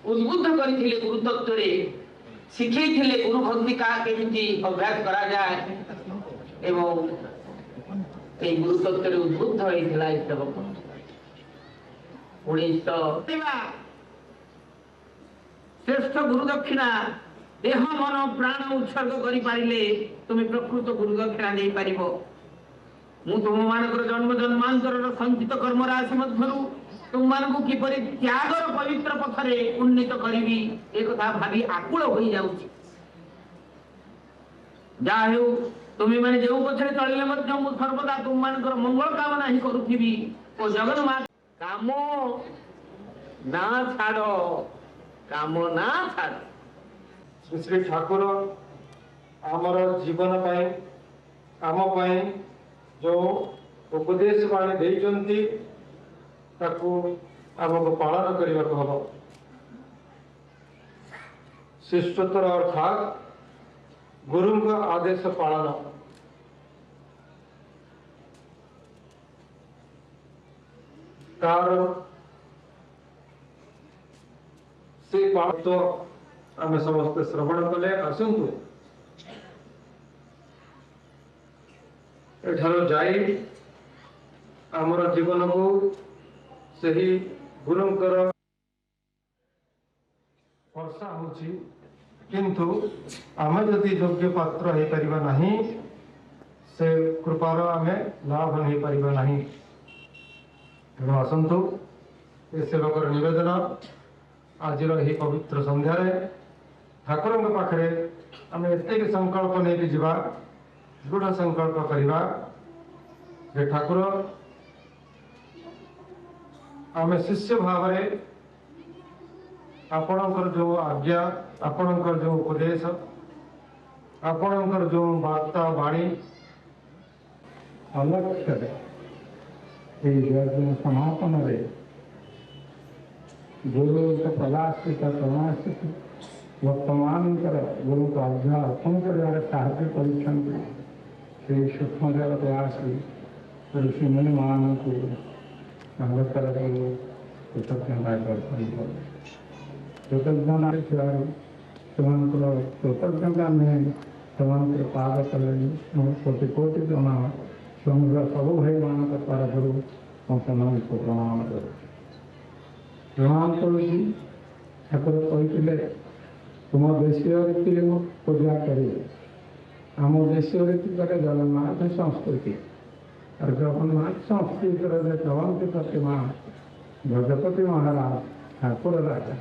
उद्बुद्ध करथिले गुरु तत्व रे शिखैथिले गुरु भक्ति का केमिति अभ्यास करा जाए एवं ए गुरु तत्व रे उद्बुद्ध होइथिला सेवक 1900 श्रेष्ठ गुरु दक्षिणा देह मन प्राण उत्सर्ग करि पारिले तुम प्रकृत गुरु दक्षिणा दे पारिबो मु तुम मानकर जन्म जन्मांतर संचित कर्म राशि मध्यरु तुम मानकु किपरि त्यागर पवित्र पथरे उन्नीत करिवि एक कथा भाबी आकुल होई जाउछि जाहु तुम माने जेउ पथरे चलिले मध्य मु सर्वदा तुम मानकर मंगल कामना ही करूथिबि ओ जगन माता काम ना छाड़ो काम ना छाड़ो श्री श्री ठाकुर आमर जीवन पाई आम पाई जो उपदेश बाणी देइचंती ताकू आमको पालन करने को हम शिष्टोत्तर अर्थात गुरु का आदेश पालन तार से पाठ आम समस्त श्रवण कले आसतु एठार जाई आमर जीवन को सही गुरुंकर वर्षा होची किंतु आम जदि योग्य पात्र हो परिबा नहीं से कृपार आम लाभ नहीं परिबा नहीं तेणु आसतु ए सेवकर निवेदन आज पवित्र संध्यार ठाकुर पाखे आम एतिक संकल्प नहीं जावा दृढ़ संकल्प करवा जे ठाकुर आम शिष्य भाव आपणकर जो आज्ञा आपणकर जो उपदेश आपणकर जो वार्ता वाणी अलक्ष्य समापन गुरु प्रलाशित प्रणाशित वर्तमान गुरु को आज्ञा अर्पण कर साहाଯ୍य कर सूक्ष्म जगत आसी ऋषि मुनि मान को कृतज्ञता कृतज्ञता कृतज्ञता नहीं पाद कले कोटि कोटि जन समग्र सब भाई मान तरफ प्रणाम करूँ प्रणाम करुँच ठाकुर कहते तुम देशीय रीति पूजा करें आम देशीय रीति कटे जगन्नाथ संस्कृति और जगन्नाथ संस्कृति चलती प्रतिमा गजपति महाराज ठाकुर राजा